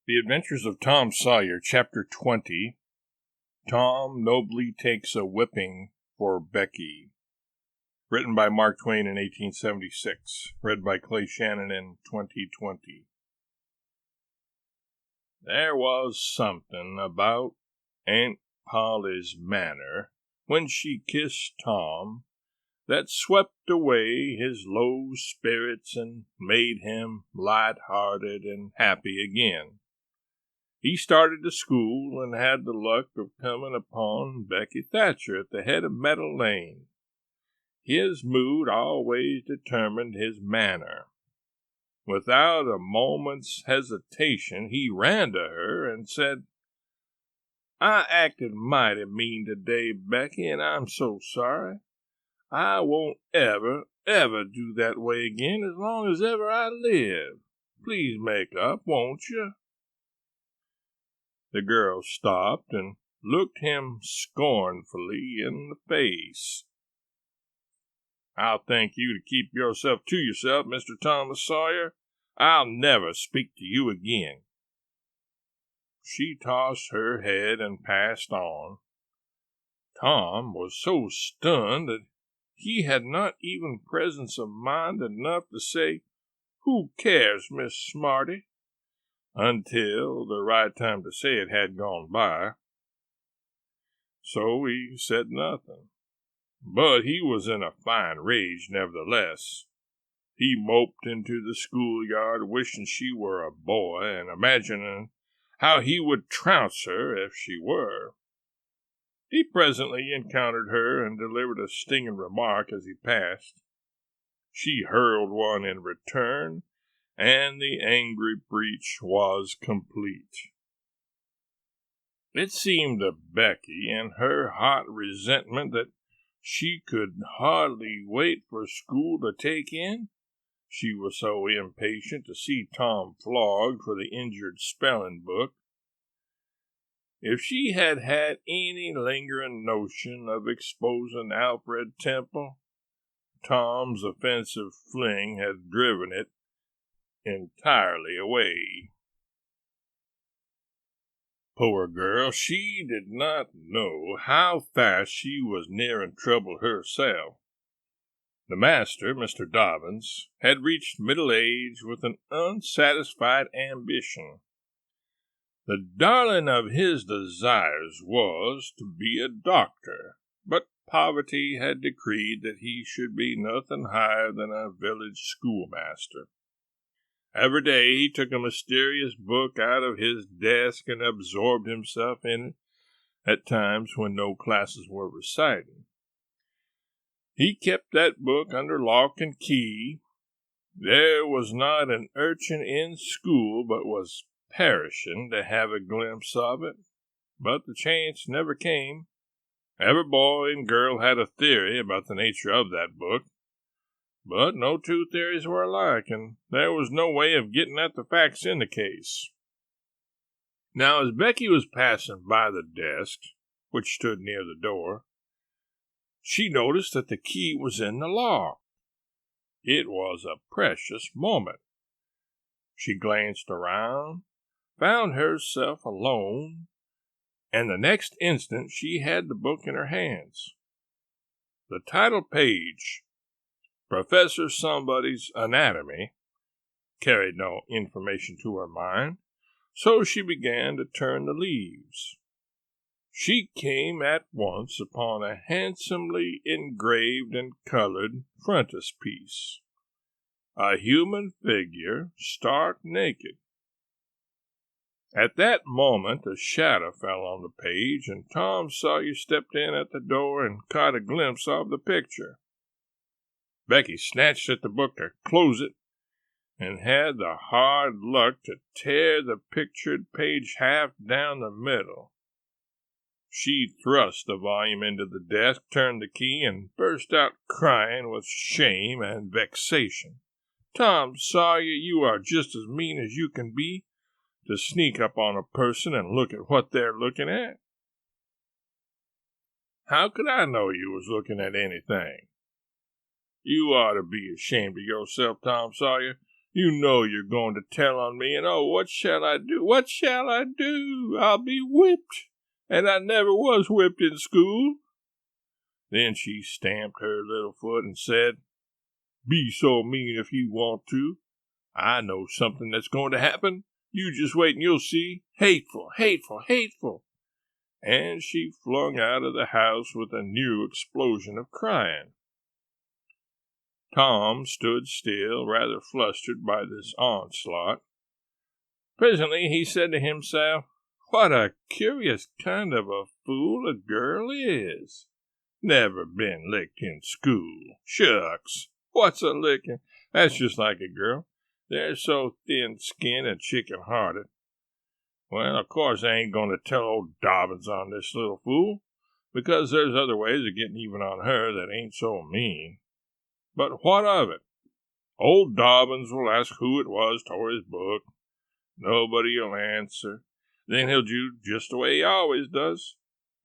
The Adventures of Tom Sawyer, Chapter 20. Tom Nobly Takes a Whipping for Becky. Written by Mark Twain in 1876. Read by Clay Shannon in 2020. There was something about Aunt Polly's manner when she kissed Tom that swept away his low spirits and made him light-hearted and happy again. He started to school and had the luck of coming upon Becky Thatcher at the head of Meadow Lane. His mood always determined his manner. Without a moment's hesitation, he ran to her and said, "I acted mighty mean today, Becky, and I'm so sorry. I won't ever do that way again as long as ever I live. Please make up, won't you?" The girl stopped and looked him scornfully in the face. "I'll thank you to keep yourself to yourself, Mr. Thomas Sawyer. I'll never speak to you again." She tossed her head and passed on. Tom was so stunned that he had not even presence of mind enough to say, "Who cares, Miss Smarty?" until the right time to say it had gone by. So he said nothing. But he was in a fine rage nevertheless. He moped into the schoolyard wishing she were a boy and imagining how he would trounce her if she were. He presently encountered her and delivered a stinging remark as he passed. She hurled one in return, and the angry breach was complete. It seemed to Becky, in her hot resentment, that she could hardly wait for school to take in. She was so impatient to see Tom flogged for the injured spelling book. If she had had any lingering notion of exposing Alfred Temple, Tom's offensive fling had driven it entirely away. Poor girl, she did not know how fast she was nearing trouble herself. The master, Mr. Dobbins, had reached middle age with an unsatisfied ambition. The darling of his desires was to be a doctor, but poverty had decreed that he should be nothing higher than a village schoolmaster. Every day he took a mysterious book out of his desk and absorbed himself in it at times when no classes were reciting. He kept that book under lock and key. There was not an urchin in school but was perishing to have a glimpse of it, but the chance never came. Every boy and girl had a theory about the nature of that book, but no two theories were alike, and there was no way of getting at the facts in the case. Now, as Becky was passing by the desk, which stood near the door, she noticed that the key was in the lock. It was a precious moment. She glanced around, found herself alone, and the next instant she had the book in her hands. The title page, Professor Somebody's Anatomy, carried no information to her mind, so she began to turn the leaves. She came at once upon a handsomely engraved and colored frontispiece, a human figure stark naked. At that moment a shadow fell on the page, and Tom Sawyer stepped in at the door and caught a glimpse of the picture. Becky snatched at the book to close it, and had the hard luck to tear the pictured page half down the middle. She thrust the volume into the desk, turned the key, and burst out crying with shame and vexation. "Tom Sawyer, you are just as mean as you can be, to sneak up on a person and look at what they're looking at." "How could I know you was looking at anything?" "You ought to be ashamed of yourself, Tom Sawyer. You know you're going to tell on me, and oh, what shall I do? What shall I do? I'll be whipped, and I never was whipped in school." Then she stamped her little foot and said, "Be so mean if you want to. I know something that's going to happen. You just wait and you'll see. Hateful, hateful, hateful." And she flung out of the house with a new explosion of crying. Tom stood still, rather flustered by this onslaught. Presently he said to himself, "What a curious kind of a fool a girl is. Never been licked in school. Shucks, what's a licking? That's just like a girl. They're so thin-skinned and chicken-hearted. Well, of course I ain't going to tell old Dobbins on this little fool, because there's other ways of getting even on her that ain't so mean. But what of it? Old Dobbins will ask who it was tore his book. Nobody'll answer. Then he'll do just the way he always does.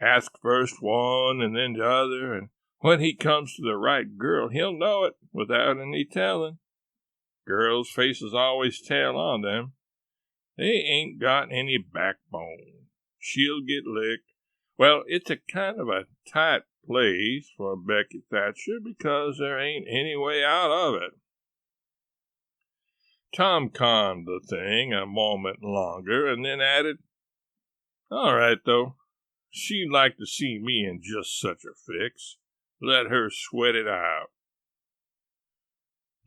Ask first one and then the other, and when he comes to the right girl, he'll know it without any telling. Girls' faces always tell on them. They ain't got any backbone. She'll get licked. Well, it's a kind of a tight place for Becky Thatcher because there ain't any way out of it." Tom conned the thing a moment longer and then added, "All right, though. She'd like to see me in just such a fix. Let her sweat it out."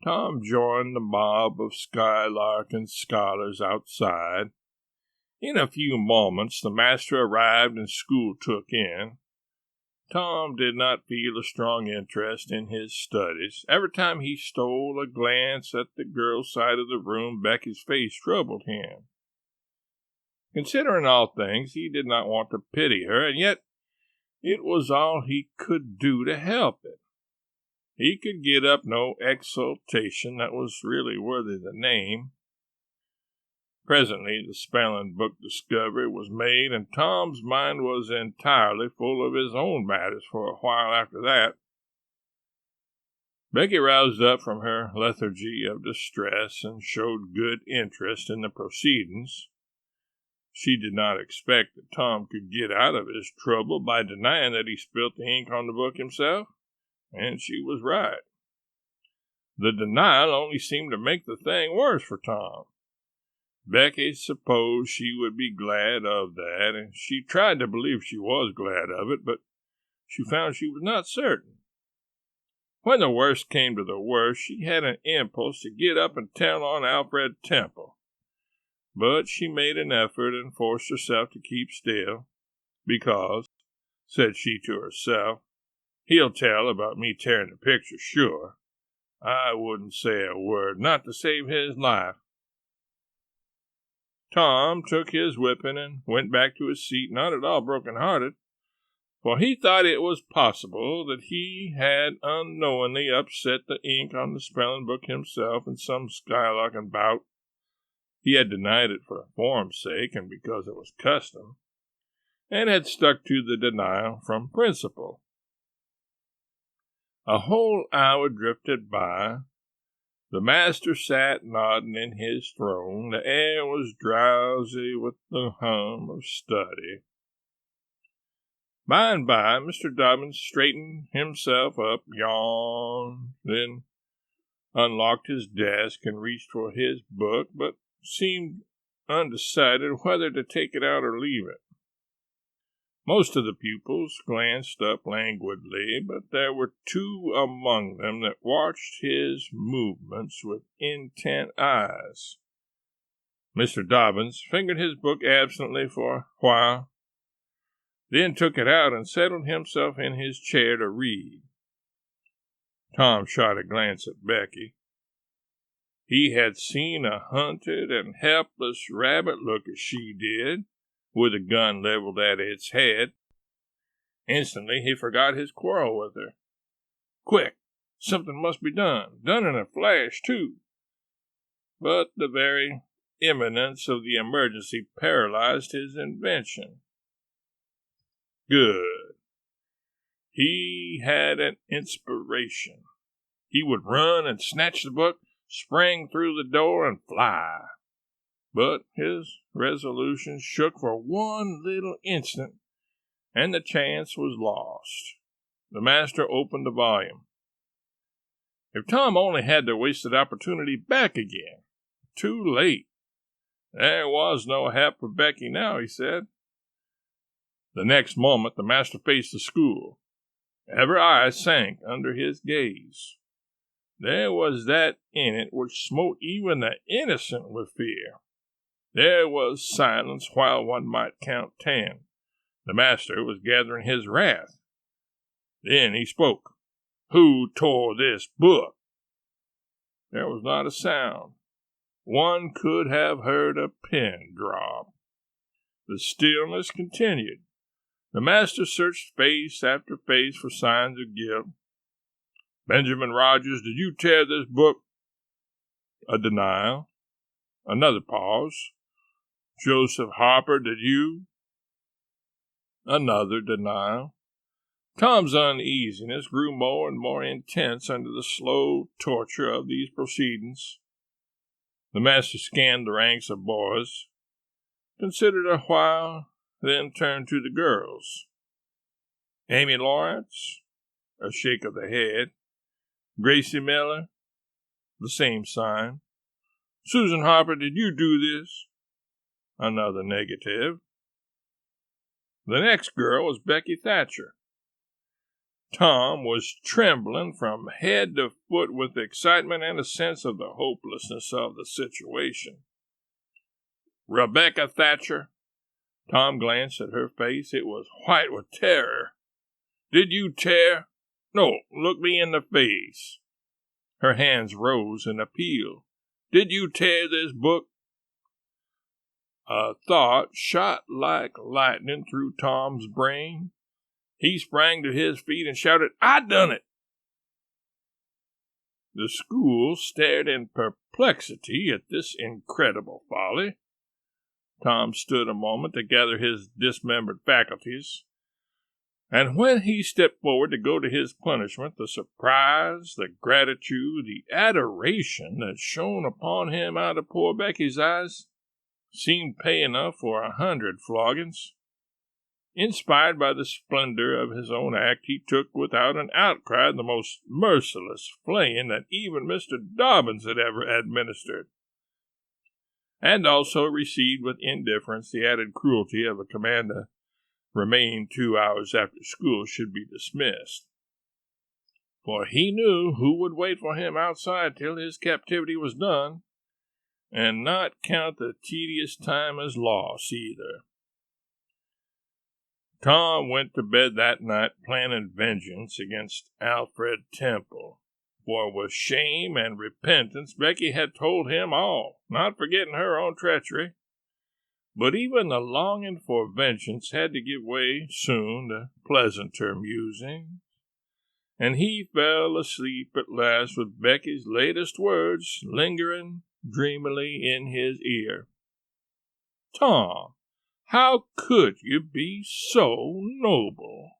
Tom joined the mob of Skylark and scholars outside. In a few moments the master arrived and school took in. Tom did not feel a strong interest in his studies. Every time he stole a glance at the girl's side of the room, Becky's face troubled him. Considering all things, he did not want to pity her, and yet it was all he could do to help it. He could get up no exultation that was really worthy the name. Presently the spelling book discovery was made, and Tom's mind was entirely full of his own matters for a while after that. Becky roused up from her lethargy of distress and showed good interest in the proceedings. She did not expect that Tom could get out of his trouble by denying that he spilt the ink on the book himself, and she was right. The denial only seemed to make the thing worse for Tom. Becky supposed she would be glad of that, and she tried to believe she was glad of it, but she found she was not certain. When the worst came to the worst, she had an impulse to get up and tell on Alfred Temple. But she made an effort and forced herself to keep still, because, said she to herself, he'll tell about me tearing the picture, sure. I wouldn't say a word, not to save his life. Tom took his whipping and went back to his seat, not at all broken-hearted, for he thought it was possible that he had unknowingly upset the ink on the spelling book himself in some skylarking bout. He had denied it for form's sake and because it was custom, and had stuck to the denial from principle. A whole hour drifted by. The master sat nodding in his throne. The air was drowsy with the hum of study. By and by, Mr. Dobbins straightened himself up, yawned, then unlocked his desk and reached for his book, but seemed undecided whether to take it out or leave it. Most of the pupils glanced up languidly, but there were two among them that watched his movements with intent eyes. Mr. Dobbins fingered his book absently for a while, then took it out and settled himself in his chair to read. Tom shot a glance at Becky. He had seen a hunted and helpless rabbit look as she did, with a gun leveled at its head. Instantly he forgot his quarrel with her. Quick! Something must be done. Done in a flash, too. But the very imminence of the emergency paralyzed his invention. Good. He had an inspiration. He would run and snatch the book, spring through the door, and fly. But his resolution shook for one little instant, and the chance was lost. The master opened the volume. If Tom only had the wasted opportunity back again. Too late. There was no help for Becky now, he said. The next moment the master faced the school. Every eye sank under his gaze. There was that in it which smote even the innocent with fear. There was silence while one might count 10. The master was gathering his wrath. Then he spoke. Who tore this book? There was not a sound. One could have heard a pin drop. The stillness continued. The master searched face after face for signs of guilt. Benjamin Rogers, did you tear this book? A denial. Another pause. Joseph Harper, did you? Another denial. Tom's uneasiness grew more and more intense under the slow torture of these proceedings. The master scanned the ranks of boys, considered a while, then turned to the girls. Amy Lawrence, a shake of the head. Gracie Miller, the same sign. Susan Harper, did you do this? Another negative. The next girl was Becky Thatcher. Tom was trembling from head to foot with excitement and a sense of the hopelessness of the situation. Rebecca Thatcher. Tom glanced at her face. It was white with terror. Did you tear? No, look me in the face. Her hands rose in appeal. Did you tear this book? A thought shot like lightning through Tom's brain. He sprang to his feet and shouted, I done it! The school stared in perplexity at this incredible folly. Tom stood a moment to gather his dismembered faculties, and when he stepped forward to go to his punishment, the surprise, the gratitude, the adoration that shone upon him out of poor Becky's eyes seemed pay enough for 100 floggings. Inspired by the splendor of his own act, he took without an outcry the most merciless flaying that even Mr. Dobbins had ever administered, and also received with indifference the added cruelty of a command to remain 2 hours after school should be dismissed. For he knew who would wait for him outside till his captivity was done, and not count the tedious time as loss either. Tom went to bed that night planning vengeance against Alfred Temple, for with shame and repentance Becky had told him all, not forgetting her own treachery. But even the longing for vengeance had to give way soon to pleasanter musings, and he fell asleep at last with Becky's latest words lingering dreamily in his ear. Tom, how could you be so noble?